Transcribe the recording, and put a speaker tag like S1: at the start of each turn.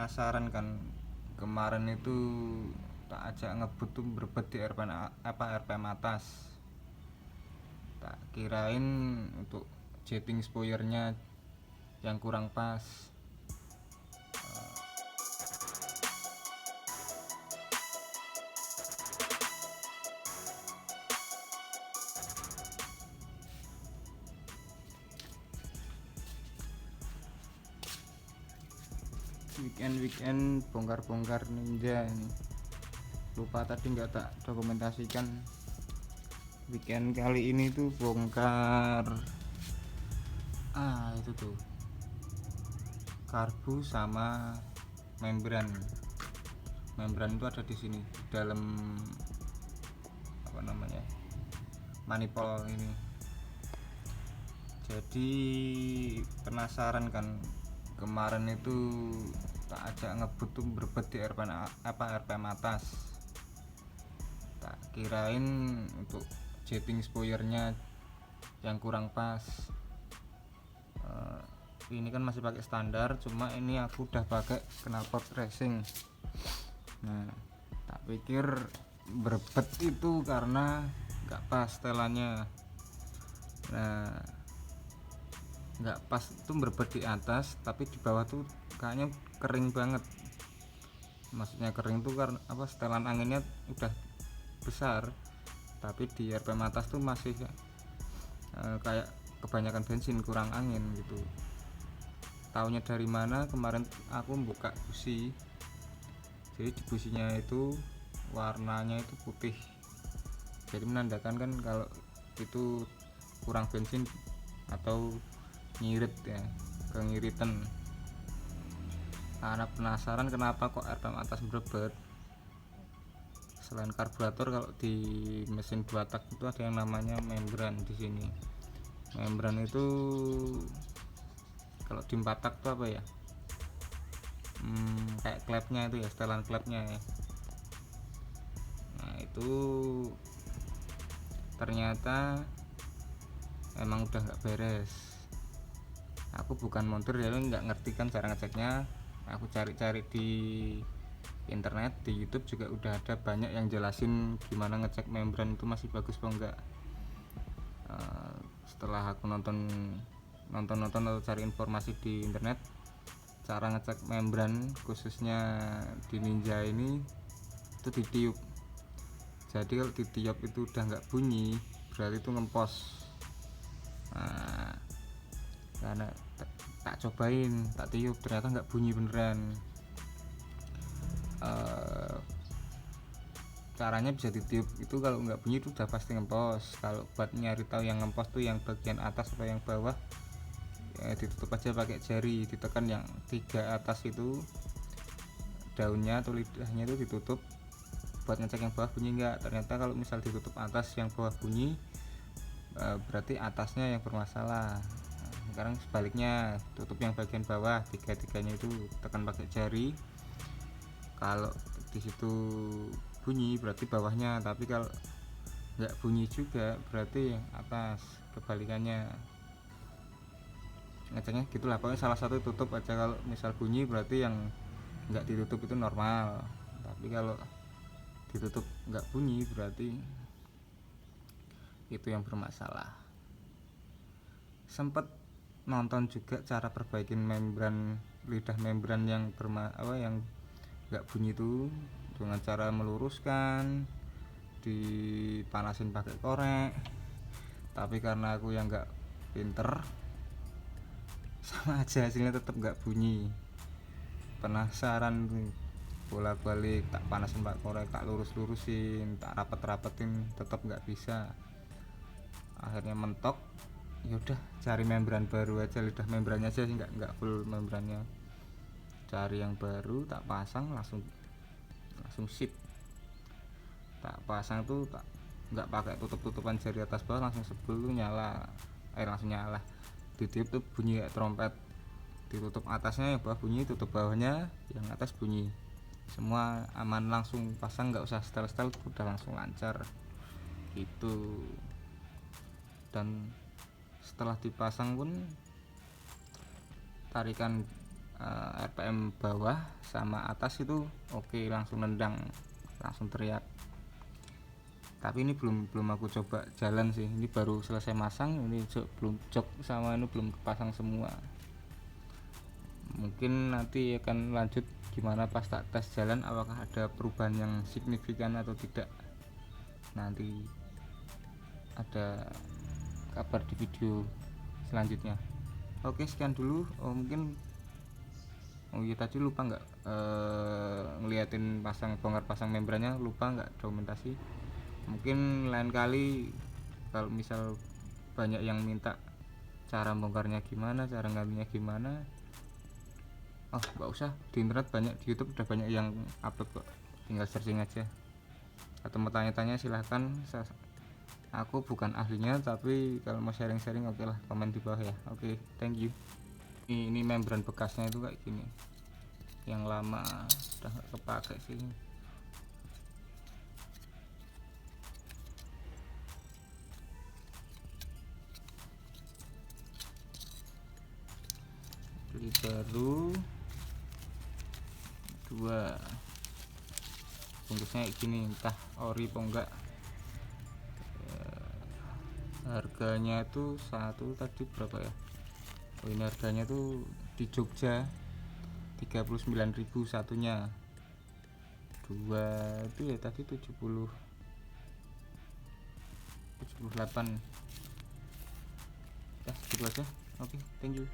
S1: Penasaran kan, kemarin itu tak ajak ngebut tuh berbet di RPM atas. Tak kirain untuk jetting spoilernya yang kurang pas. Weekend bongkar-bongkar ninja ini. Lupa tadi nggak tak dokumentasikan. Weekend kali ini tuh bongkar itu tuh karbu sama membran. Membran itu ada di sini, di dalam apa namanya, manifold ini. Jadi penasaran kan, kemarin itu tak ajak ngebut tuh berbet di RPM atas. Tak kirain untuk jetting spoilernya yang kurang pas. Ini kan masih pakai standar, cuma ini aku udah pakai knalpot racing. Nah, tak pikir berbet itu karena nggak pas setelannya. Nah, nggak pas itu berbet di atas, tapi di bawah tuh kayaknya kering banget. Maksudnya kering tuh karena apa, setelan anginnya udah besar, tapi di RPM atas tuh masih kayak kebanyakan bensin, kurang angin gitu. Taunya dari mana, kemarin aku buka busi, jadi di businya itu warnanya itu putih, jadi menandakan kan kalau itu kurang bensin atau ngirit ya, kengiritan. Karena penasaran kenapa kok RPM atas berebet. Selain karburator, kalau di mesin 2 tak itu ada yang namanya membran di sini. Membran itu kalau di 4 tak itu apa ya, kayak klepnya itu ya, setelan klepnya ya. Nah itu ternyata emang udah nggak beres. Aku bukan montir ya, nggak ngerti kan cara ngeceknya. Aku cari-cari di internet, di YouTube juga udah ada banyak yang jelasin gimana ngecek membran itu masih bagus apa enggak. Setelah aku nonton atau cari informasi di internet, cara ngecek membran khususnya di Ninja ini itu ditiup. Jadi kalau ditiup itu udah nggak bunyi, berarti itu ngempos. Nah, karena tak cobain, tak tiup, ternyata nggak bunyi beneran. Caranya bisa ditiup itu, kalau nggak bunyi itu udah pasti ngempos. Kalau buat nyari tahu yang ngempos tuh yang bagian atas atau yang bawah, ya ditutup aja pakai jari, ditekan yang 3 atas itu, daunnya atau lidahnya itu ditutup buat ngecek yang bawah bunyi nggak. Ternyata kalau misal ditutup atas yang bawah bunyi, berarti atasnya yang bermasalah. Sekarang sebaliknya, tutup yang bagian bawah, tiga-tiganya itu tekan pakai jari. Kalau di situ bunyi berarti bawahnya, tapi kalau nggak bunyi juga berarti yang atas, kebalikannya. Ngeceknya gitulah, pokoknya salah satu tutup aja. Kalau misal bunyi berarti yang nggak ditutup itu normal, tapi kalau ditutup nggak bunyi berarti itu yang bermasalah. Sempet nonton juga cara perbaikin membran, lidah membran yang yang nggak bunyi itu, dengan cara meluruskan, dipanasin pakai korek. Tapi karena aku yang nggak pinter, sama aja hasilnya tetap nggak bunyi. Penasaran tuh, bolak-balik tak panasin pakai korek, tak lurus-lurusin, tak rapet-rapetin, tetap nggak bisa. Akhirnya mentok, yaudah cari membran baru aja, lidah membrannya aja sih, nggak full membrannya. Cari yang baru, tak pasang, langsung sip. Tak pasang tuh tak nggak pakai tutupan jari atas bawah, langsung sebel tuh nyala, langsung nyala. Ditiup tuh bunyi kayak trompet. Ditutup atasnya, yang bawah bunyi, tutup bawahnya, yang atas bunyi. Semua aman, langsung pasang, nggak usah setel-setel, udah langsung lancar gitu. Dan setelah dipasang pun tarikan RPM bawah sama atas itu oke, langsung nendang, langsung teriak. Tapi ini belum aku coba jalan sih, ini baru selesai masang, ini belum jok sama ini belum kepasang semua. Mungkin nanti akan lanjut gimana pas tak tes jalan, apakah ada perubahan yang signifikan atau tidak. Nanti ada kabar di video selanjutnya. Oke, sekian dulu. Iya tadi lupa nggak ngeliatin bongkar pasang membrannya, lupa nggak dokumentasi. Mungkin lain kali kalau misal banyak yang minta cara bongkarnya gimana, cara gantinya gimana, nggak usah, di internet banyak, di YouTube udah banyak yang upload kok, tinggal searching aja. Atau mau tanya-tanya silahkan, aku bukan ahlinya, tapi kalau mau sharing-sharing oke lah, komen di bawah ya. Oke, thank you. Ini membran bekasnya itu kayak gini, yang lama udah gak kepake sih. Beli baru 2 bungkusnya kayak gini, entah ori apa enggak. Harganya tuh satu tadi berapa ya? Ini harganya tuh di Jogja 39.000 satunya. 2 itu ya tadi 78. Ya gitu aja. Oke, thank you.